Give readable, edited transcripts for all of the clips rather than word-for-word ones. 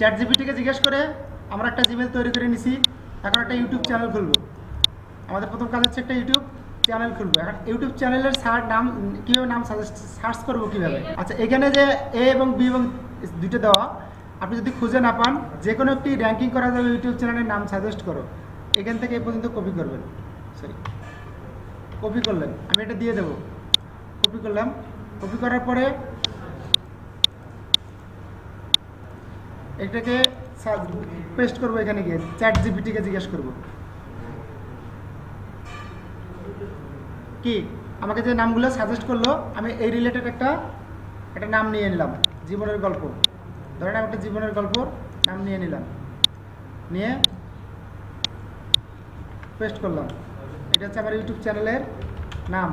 Chat জিপিটিকে জিজ্ঞেস করে আমরা একটা জিমেল তৈরি করে নিছি। এখন একটা ইউটিউব চ্যানেল খুলবো। আমাদের প্রথম কাজ হচ্ছে একটা ইউটিউব চ্যানেল খুলবো। এখন ইউটিউব চ্যানেলের নাম কীভাবে নাম সার্চ করবো কীভাবে? আচ্ছা, এখানে যে এ এবং বি এবং দুটো দেওয়া, আপনি যদি খুঁজে না পান যে কোনো একটি র্যাঙ্কিং করা যাবে ইউটিউব চ্যানেলের নাম সাজেস্ট করো, এখান থেকে এই পর্যন্ত কপি করবেন। সরি, কপি করলেন, আমি এটা দিয়ে দেবো। কপি করলাম, কপি করার পরে এটাকে পেস্ট করবো। এখানে গিয়ে চ্যাট জিপিটিকে জিজ্ঞেস করবো কি আমাকে যে নামগুলো সাজেস্ট করলো, আমি এই রিলেটেড একটা নাম নিয়ে নিলাম, জীবনের গল্প। ধরেন আমি একটা জীবনের গল্পর নাম নিয়ে নিলাম, নিয়ে পেস্ট করলাম। এটা হচ্ছে আমার ইউটিউব চ্যানেলের নাম,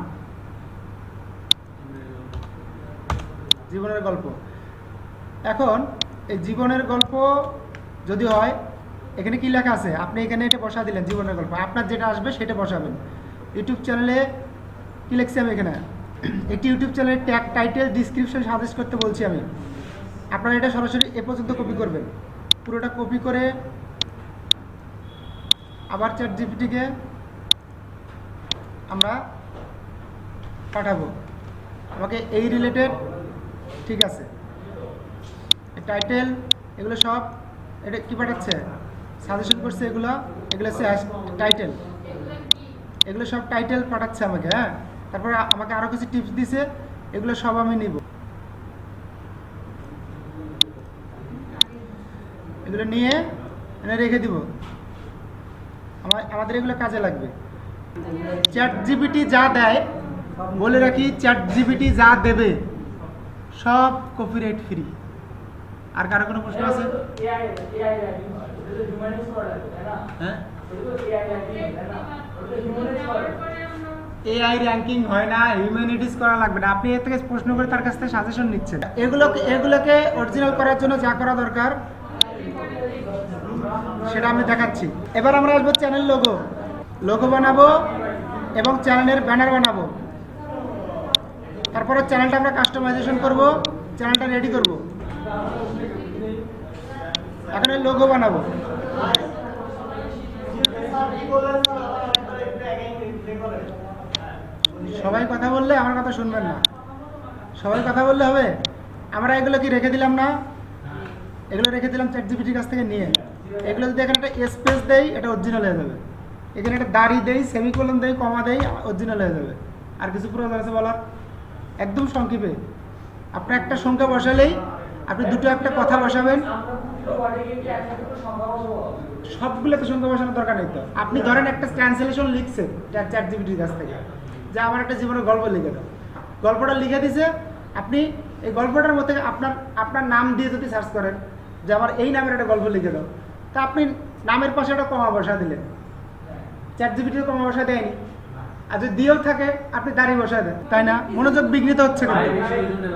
জীবনের গল্প। এখন এই জীবনের গল্প যদি হয়, এখানে কি লেখা আছে আপনি এখানে এটা বসা দিলেন, জীবনের গল্প। আপনার যেটা আসবে সেটা বসাবেন। ইউটিউব চ্যানেলে কী লিখছি আমি এখানে? একটি ইউটিউব চ্যানেলের ট্যাগ, টাইটেল, ডিসক্রিপশন সাজেস্ট করতে বলছি আমি। আপনারা এটা সরাসরি এ পর্যন্ত কপি করবেন। পুরোটা কপি করে আবার চ্যাট জিপিটিকে আমরা পাঠাবো, আমাকে এই রিলেটেড, ঠিক আছে, টাইটেল, এগুলো সব এটা কি পাঠাচ্ছে, সাজেশন করছে, এগুলো হচ্ছে টাইটেল, এগুলো সব টাইটেল পাঠাচ্ছে আমাকে। হ্যাঁ, তারপরে আমাকে আরও কিছু টিপস দিছে, এগুলো সব আমি নিব, এগুলো নিয়ে এনে রেখে দিব। আমাদের এগুলো কাজে লাগবে। চ্যাট জিপিটি যা দেয়, বলে রাখি, চ্যাট জিপিটি যা দেবে সব কপিরাইট ফ্রি। আর কারো কোনো প্রশ্ন আছে? হ্যাঁ, এআই র্যাঙ্কিং হয় না, হিউম্যানিটিস করা লাগবে না। আপনি এর থেকে প্রশ্ন করে তার কাছ থেকে সাজেশন নিচ্ছেন। এগুলোকে অরিজিনাল করার জন্য যা করা দরকার সেটা আমি দেখাচ্ছি। এবার আমরা আসবো চ্যানেল লোগো বানাবো এবং চ্যানেলের ব্যানার বানাবো। তারপরে চ্যানেলটা আমরা কাস্টমাইজেশন করব, চ্যানেলটা রেডি করব। এখন এই লোগো বানাবো। সবাই কথা বললে আমার কথা শুনবেন না, সবাই কথা বললে হবে? আমরা এগুলো কি রেখে দিলাম না? এগুলো রেখে দিলাম চ্যাট জিপিটির কাছ থেকে নিয়ে। এগুলো যদি এখানে একটা স্পেস দেই, এটা অরিজিনাল হয়ে যাবে। এখানে একটা দাড়ি দেই, সেমিকোলন দেই, কমা দেই, অরিজিনাল হয়ে যাবে। আর কিছু প্রয়োজন আছে বলার? একদম সংক্ষেপে আপনার একটা সংখ্যা বসালেই, আপনি দুটো একটা কথা বসাবেন, সবগুলোতে সংখ্যা বসানোর দরকার নেই। তো আপনি ধরেন একটা ট্রান্সলেশন লিখছেন চ্যাট জিপিটির কাছ থেকে, যে আমার একটা জীবনের গল্প লিখে দাও, গল্পটা লিখে দিছে। আপনি এই গল্পটার মধ্যে আপনার নাম দিয়ে যদি সার্চ করেন যে আমার এই নামের একটা গল্প লিখে দাও, তা আপনি নামের পাশে একটা কমা বসা দিলেন, চ্যাট জিপিটিতে কমা বসা দেয়নি। আর যদি দিয়েও থাকে, আপনি দাঁড়িয়ে বসায় দেন, তাই না? মনোযোগ বিঘ্নিত হচ্ছে কিন্তু।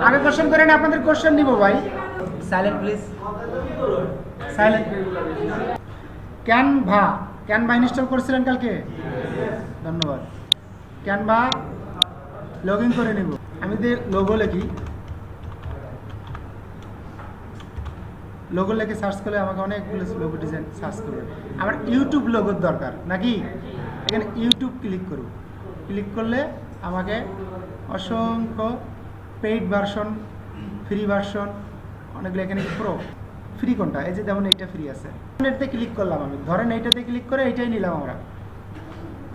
আগে কোশ্চেন করেন, আপনাদের কোশ্চেন নিব ভাই। Silent please, silent. Canva install করেছিলেন কালকে? ধন্যবাদ। ক্যানভা লগ ইন করে নিব। আমি যদি লোগো লিখি, লোগো লিখে সার্চ করলে আমাকে অনেকগুলো লোগো ডিজাইন সার্চ করবে। আমার ইউটিউব লোগোর দরকার নাকি? এখানে ইউটিউব ক্লিক করব। ক্লিক করলে আমাকে অসংখ্য পেইড ভার্সন, ফ্রি ভার্সন, অনেকগুলো। এখানে প্রো, ফ্রি কোনটা? এই যে যেমন এইটা ফ্রি আছে, এটাতে ক্লিক করলাম আমি। ধরেন এইটাতে ক্লিক করে এইটাই নিলাম আমরা।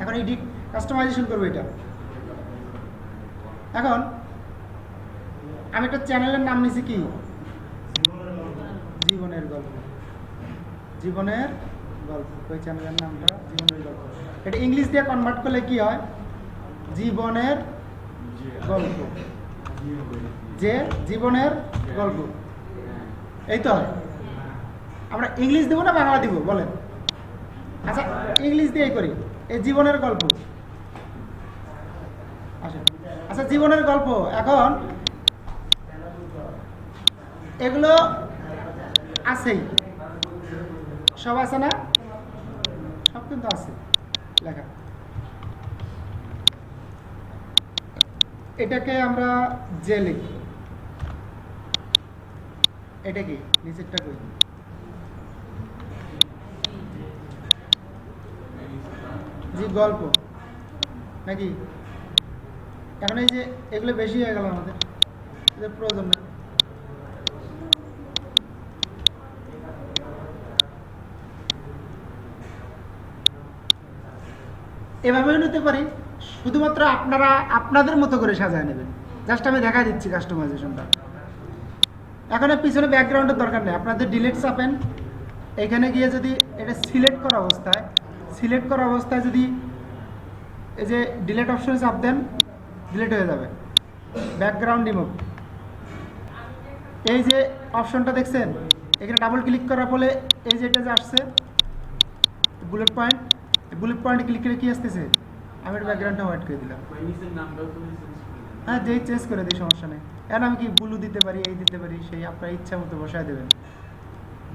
এখন এডিট, কাস্টমাইজেশন করবো এটা। এখন আমি একটা চ্যানেলের নাম নিছি কি, জীবনের গল্প। জীবনের গল্প, ওই চ্যানেলের নামটা জীবনের গল্প। এটা ইংলিশ দিয়ে কনভার্ট করলে কি হয়? জীবনের গল্প, যে জীবনের গল্প, এই তো হয়। আমরা ইংলিশ দেবো না বাংলা দিব বলেন? আচ্ছা, ইংলিশ দিয়েই করি। এই জীবনের গল্প। আচ্ছা, জীবনের গল্প। এখন এগুলো আছেই, সব আছে না? সব কিন্তু আছে লেখা। এটাকে আমরা যে লিখি, এটা কি নিচেরটা কই? জি গল্প নাকি? এখন এই যে এগুলো বেশি হয়ে গেল আমাদের, এদের প্রয়োজন নেই। এভাবেও নিতে পারি, শুধুমাত্র আপনারা আপনাদের মতো করে সাজায় নেবেন। জাস্ট আমি দেখা দিচ্ছি কাস্টমাইজেশনটা। এখন এর পিছনে ব্যাকগ্রাউন্ডের দরকার নেই, আপনাদের ডিলিট চাপেন, এখানে গিয়ে যদি এটা সিলেক্ট করা অবস্থায় যদি এই যে ডিলিট অপশনে চাপ দেন, ডিলিট হয়ে যাবে। ব্যাকগ্রাউন্ড রিমুভ, এই যে অপশনটা দেখছেন, এখানে ডাবল ক্লিক করার ফলে এই যে এটা যে আসছে বুলেট পয়েন্ট ক্লিক করে কি আসতেছে, আমি এর ব্যাকগ্রাউন্ডটা হোয়াইট করে দিলাম। হ্যাঁ, যেই চেঞ্জ করে দিই, সমস্যা নেই। এখন আমি কি ব্লু দিতে পারি, এই দিতে পারি, সেই আপনার ইচ্ছা মতো বসায় দেবেন।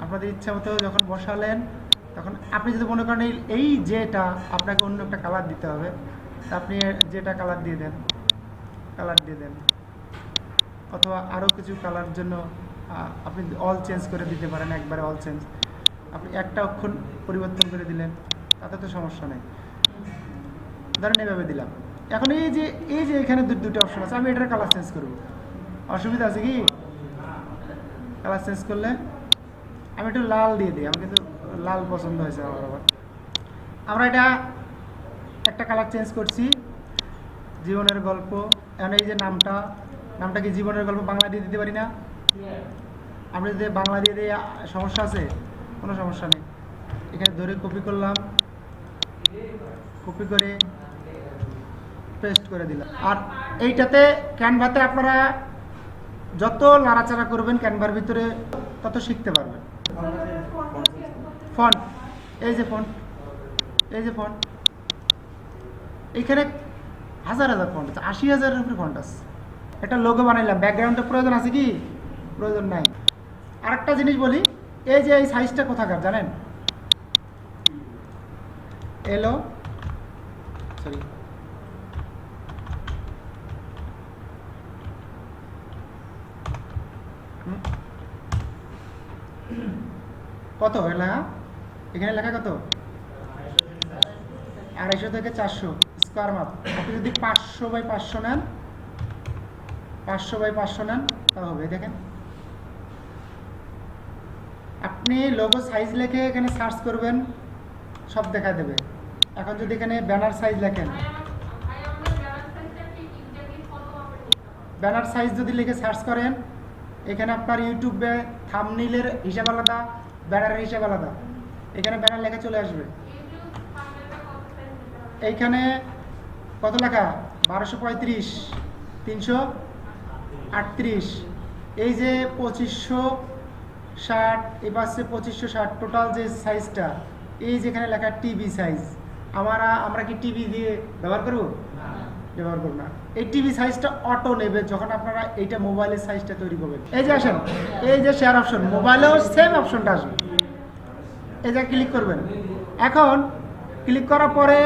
আপনাদের ইচ্ছা মতো যখন বসালেন, তখন আপনি যদি মনে করেন এই যেটা আপনাকে অন্য একটা কালার দিতে হবে, তা আপনি যেটা কালার দিয়ে দেন, অথবা আরও কিছু কালার জন্য আপনি অল চেঞ্জ করে দিতে পারেন, একবারে অল চেঞ্জ। আপনি একটা অক্ষর পরিবর্তন করে দিলেন, তাতে তো সমস্যা নেই। ধরেন এভাবে দিলাম। এখন এই যে এখানে দুটো অপশন আছে, আমি এটার কালার চেঞ্জ করব, অসুবিধা আছে কি? কালার চেঞ্জ করলে আমি একটু লাল দিয়ে দিই, আমার কিন্তু লাল পছন্দ হয়েছে আমার। আবার আমরা এটা একটা কালার চেঞ্জ করছি, জীবনের গল্প। এখন এই যে নামটা কি জীবনের গল্প বাংলা দিয়ে দিতে পারি না? আমরা যদি বাংলা দিয়ে দিই সমস্যা আছে? কোনো সমস্যা নেই। এখানে ধরে কপি করলাম, কপি করে পেস্ট করে দিলাম। আর এইটাতে ক্যানভাতে আপনারা যত নাড়াচাড়া করবেন ক্যানভার ভিতরে, তত শিখতে পারবেন। ফন্ট, এই যে ফন্ট, এইখানে হাজার ফন্ট আছে, 80,000-এর উপরে ফন্ট আছে। একটা লোগো বানাইলাম, ব্যাকগ্রাউন্ডের প্রয়োজন আছে কি? প্রয়োজন নাই। আরেকটা জিনিস বলি, এই যে এই সাইজটা কোথাকার জানেন? এলো, সরি, কত লেখা? এখানে লেখা কত? 250 থেকে 400 স্কোয়ার মাপ। আপনি যদি 500x500 নেন, 500x500 নেন, তা হবে। দেখেন, আপনি লোগো সাইজ লিখে এখানে সার্চ করবেন, সব দেখা দেবে। এখন যদি এখানে ব্যানার সাইজ লেখেন, ব্যানার সাইজ যদি লিখে সার্চ করেন, এখানে আপনার ইউটিউবে থাম্বনেইলের হিসাব আলাদা, ব্যানারের হিসাব আলাদা। এখানে ব্যানার লেখা চলে আসবে। এইখানে কত লেখা? 1235, 338, এই যে 2560, এই পাশে 2560, টোটাল যে সাইজটা, এই যেখানে লেখা টিভি সাইজ। আমরা কি টিভি দিয়ে ব্যবহার করব? ব্যবহার করব না। এই টিভি সাইজটা অটো নেবে যখন আপনারা এইটা মোবাইলের সাইজটা তৈরি করবেন। এই যে আসেন, এই যে শেয়ার অপশন, মোবাইলেও সেম অপশনটা আসবে। এই যে ক্লিক করবেন। এখন ক্লিক করার পরে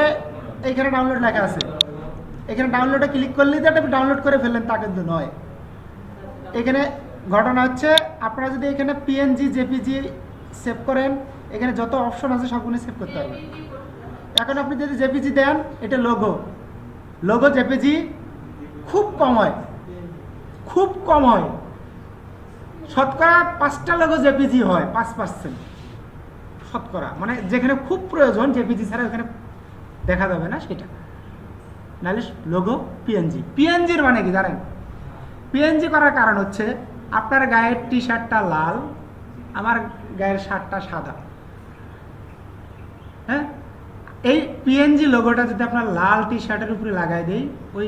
এইখানে ডাউনলোড লেখা আছে, এখানে ডাউনলোডে ক্লিক করলেই তো এটা ডাউনলোড করে ফেললেন, তা কিন্তু নয়। এখানে ঘটনা হচ্ছে, আপনারা যদি এখানে পিএনজি জেপিজি সেভ করেন, এখানে যত অপশন আছে সবগুলো সেভ করতে পারবেন। এখন আপনি যদি জেপিজি দেন, এটা লোগো জেপিজি খুব কম হয়, শতকরা 5টা লোগো জেপিজি হয়, 5% শতকরা। মানে যেখানে খুব প্রয়োজন জেপিজি ছাড়া ওখানে দেখা যাবে না, সেটা নাহলে লোগো পিএনজির মানে কি জানেন? পিএনজি করার কারণ হচ্ছে, আপনার গায়ের টি শার্টটা লাল, আমার গায়ের শার্টটা সাদা। হ্যাঁ, এই পিএনজি লোগোটা যদি আপনার লাল টি শার্টের উপরে লাগাই দেই, ওই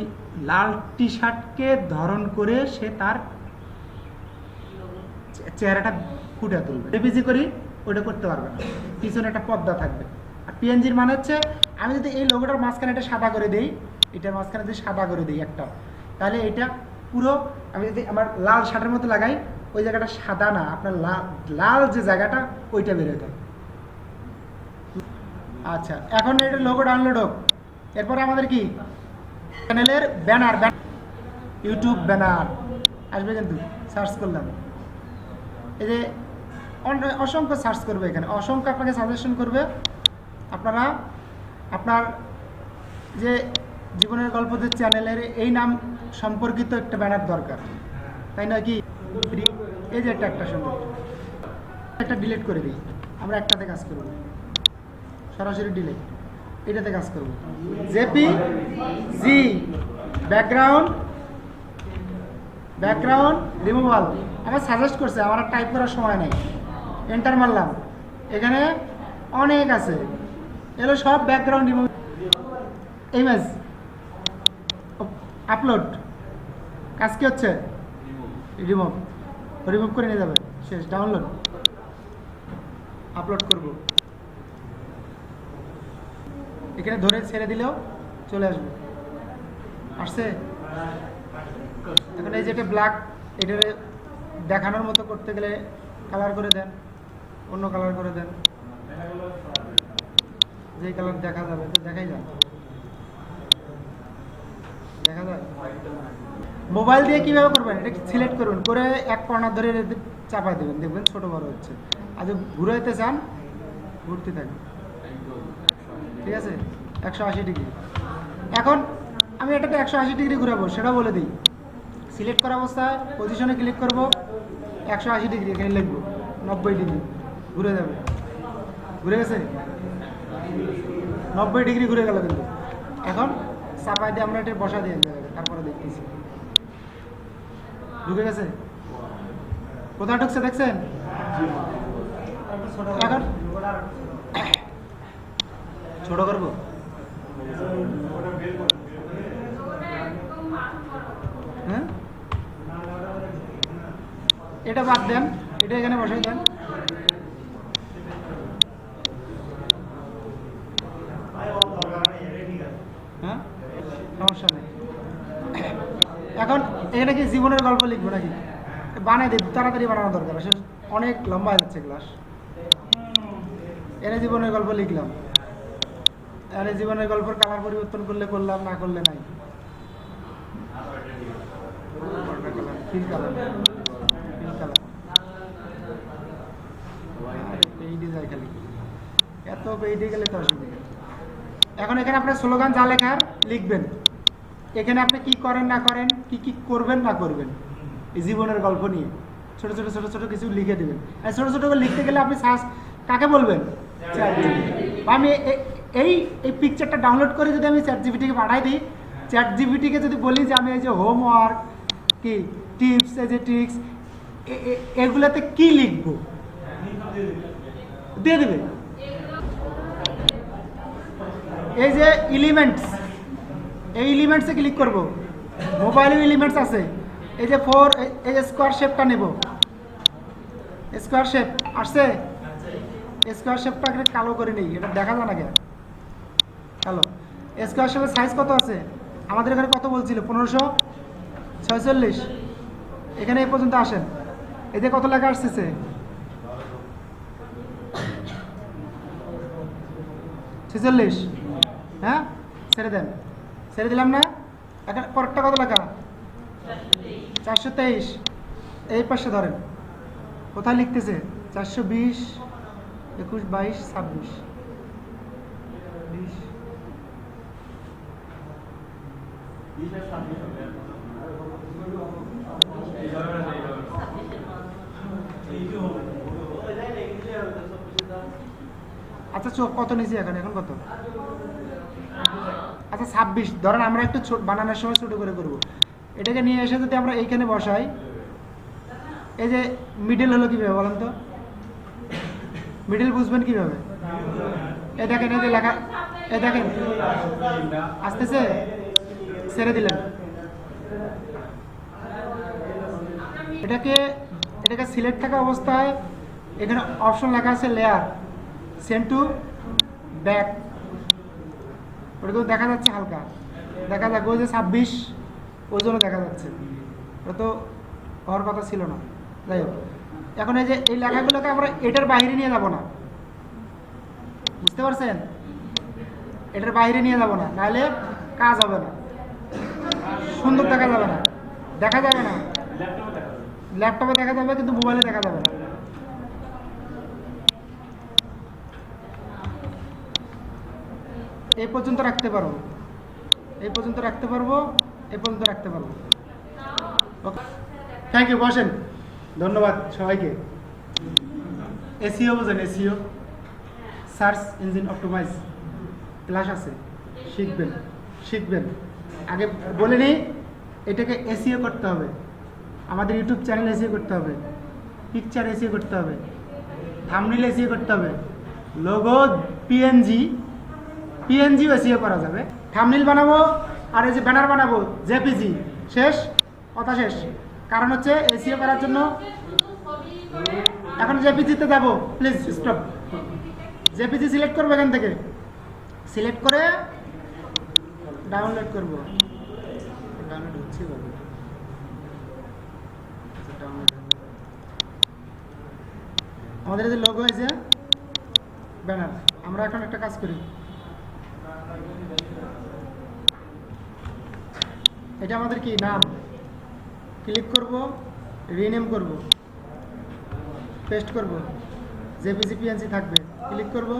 লাল টি শার্টকে ধারণ করে সে তার চেহারাটা ফুটে তুলবে। জেপিজি করি ওটা করতে পারবে না, পিছনে একটা পর্দা থাকবে। আর পিএনজির মানে হচ্ছে, আমি যদি এই লোগোটার মাঝখানে এটা সাদা করে দিই, এটার মাঝখানে যদি সাদা করে দিই একটা, তাহলে এটা পুরো, আমি যদি আমার লাল শার্টের মতো লাগাই, ওই জায়গাটা সাদা না, আপনার লাল যে জায়গাটা ওইটা বেরোয় যায়। আচ্ছা, এখন এটা লোগো ডাউনলোড হোক। এরপরে আমাদের কি চ্যানেলের ব্যানার, ইউটিউব ব্যানার আসবে। কিন্তু সার্চ করলাম, এই যে অসংখ্য সার্চ করবে, এখানে অসংখ্য আপনাকে সাজেশন করবে। আপনারা আপনার যে জীবনের গল্প যে চ্যানেলের এই নাম সম্পর্কিত একটা ব্যানার দরকার, তাই না কি? এই যে একটা সুন্দর একটা ডিলিট করে দিই, আমরা একটাতে কাজ করব, সরাসরি ডিলিট, এটাতে কাজ করব। জেপি জি ব্যাকগ্রাউন্ড রিমুভাল আমার সাজেস্ট করছে, আমার টাইপ করার সময় নেই, এন্টার মারলাম, এখানে অনেক আছে, এগুলো সব ব্যাকগ্রাউন্ড রিমুভ। ইমেজ আপলোড, কাজ কি হচ্ছে? রিমুভ করে নিয়ে যাবে, শেষ। ডাউনলোড, আপলোড করব, এখানে ধরে ছেড়ে দিলেও চলে আসবে, আসছে। এখন এই যেটা ব্ল্যাক, এটা দেখানোর মতো করতে গেলে কালার করে দেন, অন্য কালার করে দেন, যে কালার দেখা যাবে তো দেখাই যায়, দেখা যায়। মোবাইল দিয়ে কীভাবে করবেন, এটা সিলেক্ট করবেন, করে এক কর্নার ধরে চাপাই দেবেন, দেখবেন ছোটো বড় হচ্ছে। আর যদি ঘুরাইতে চান ঘুরতে থাকবে, ঠিক আছে? 180 ডিগ্রি। এখন আমি এটাকে 180 ডিগ্রি ঘুরাবো, সেটা বলে দিই। সিলেক্ট করা অবস্থায় পজিশনে ক্লিক করব, 180 ডিগ্রি এখানে লিখবো, 90 ডিগ্রি ঘুরে যাবে। ঘুরে গেছে, 90 ডিগ্রি ঘুরে গেল। কিন্তু এখন চাপাই দিয়ে আমরা এটা বসা দিয়ে যাবে, তারপরে দেখতেছি ঢুকে গেছে। কোথায় ঢুকছে দেখছেন? এখন ছোট করবো, হ্যাঁ এটা বাদ দেন, এটা এখানে বসাই দেন। হ্যাঁ সমস্যা নেই। এখন এখানে কি জীবনের গল্প লিখবো নাকি? বানাই দেব, তাড়াতাড়ি বানানো দরকার, সে অনেক লম্বা হয়ে যাচ্ছে ক্লাস। এনে জীবনের গল্প লিখলাম, এনে জীবনের গল্পের কালার পরিবর্তন করলে করলাম, না করলে নাই। ফিল কালার, পেইডে যায় খালি, এত পেইডে গেলে তো অসুবিধা। এখন এখানে আপনার স্লোগান যা লেখার লিখবেন, এখানে আপনি কি করেন না করেন, কি করবেন না করবেন, এই জীবনের গল্প নিয়ে ছোট ছোট ছোট ছোট কিছু লিখে দেবেন। আর ছোট ছোট করে লিখতে গেলে আপনি সার্চ কাকে বলবেন? আমি এই পিকচারটা ডাউনলোড করে যদি আমি চ্যাটজিপিটিকে পাঠাই দিই, চ্যাটজিপিটিকে যদি বলি যে আমি এই যে হোমওয়ার্ক কি টিপস, এই যে ট্রিক্স, এগুলোতে কি লিখবো দিয়ে দেবে। এই যে এলিমেন্টস, এই এলিমেন্টসে ক্লিক করব, মোবাইলেও এলিমেন্টস আছে। এই যে 4, এই যে স্কোয়ার শেপটা নেব, স্কোয়ার শেপ আসছে, স্কোয়ার শেপটাকে কালো করে নিই, এটা দেখা যায় না কেন কালো। স্কোয়ার শেপের সাইজ কত আছে আমাদের এখানে? কত বলছিল? 1546। এখানে এই পর্যন্ত আসেন, এই যে কত লেখা আসতেছে? 46। হ্যাঁ ছেড়ে দেন, ছেড়ে দিলাম না। এখন পরেরটা কত লেখা? 423। এই পাশে ধরেন, কোথায় লিখতেছে? 420, 21, 22, 26, 20। আচ্ছা চোখ কত নিয়েছি এখন? এখন কত? আচ্ছা 26 ধরেন। আমরা একটু ছোট বানানোর সময় ছোট করে করব। এটাকে নিয়ে এসে যদি আমরা এইখানে বসাই, এই যে মিডল হলো কীভাবে বলেন তো? মিডল বুঝবেন কীভাবে? এ দেখেন, এই যে লেখা, এ দেখেন আসতেছে, ছেড়ে দিলেন। এটাকে সিলেক্ট থাকা অবস্থায় এখানে অপশন লেখা আছে লেয়ার, সেন্ড টু ব্যাক, ওটা কিন্তু দেখা যাচ্ছে হালকা, দেখা যাক। ওই যে 26 ওই জন্য দেখা যাচ্ছে, ওটা তো হওয়ার কথা ছিল না। যাই হোক, এখন এই যে এই লেখাগুলোকে আমরা এটার বাইরে নিয়ে যাব না, বুঝতে পারছেন? এটার বাইরে নিয়ে যাব না, নাহলে কাজ হবে না, সুন্দর দেখা যাবে না, দেখা যাবে না। ল্যাপটপে দেখা যাবে কিন্তু মোবাইলে দেখা যাবে না। এই পর্যন্ত রাখতে পারবো, এই পর্যন্ত রাখতে পারবো, এই পর্যন্ত রাখতে পারবো। ওকে, থ্যাংক ইউ, বসেন। ধন্যবাদ সবাইকে। এসইও বোঝেন? SEO search engine optimize class আছে, শিখবেন। আগে বলে নিই, এটাকে এসইও করতে হবে, আমাদের ইউটিউব চ্যানেল এসইও করতে হবে, পিকচার এসইও করতে হবে, থাম্বনেল এসইও করতে হবে, লোগো পিএনজিও এসইও করা যাবে। থাম্বনেল বানাবো আর এই যে ব্যানার বানাবো জেপিজি, শেষ কথা শেষ। কারণ হচ্ছে এসইও করার জন্য এখন জেপিজিতে যাবো, প্লিজ স্টপ। জেপিজি সিলেক্ট করবো, এখান থেকে সিলেক্ট করে ডাউনলোড করবো। ডাউনলোড হচ্ছে বলবো, আমাদের যে লোগো হয়েছে ব্যানার, আমরা এখন একটা কাজ করি, এটা আমাদের কি নাম, ক্লিক করব, রিনেম করব, পেস্ট করব, জেপিজি পিএনজি থাকবে, ক্লিক করব,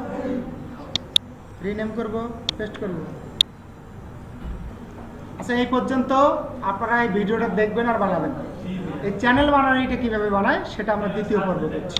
রিনেম করব, পেস্ট করব। আচ্ছা, এই পর্যন্ত আপনারা এই ভিডিওটা দেখবেন আর বানাবেন। এই চ্যানেল বানানোটা কীভাবে বানায় সেটা আমরা দ্বিতীয় পর্ব করছি।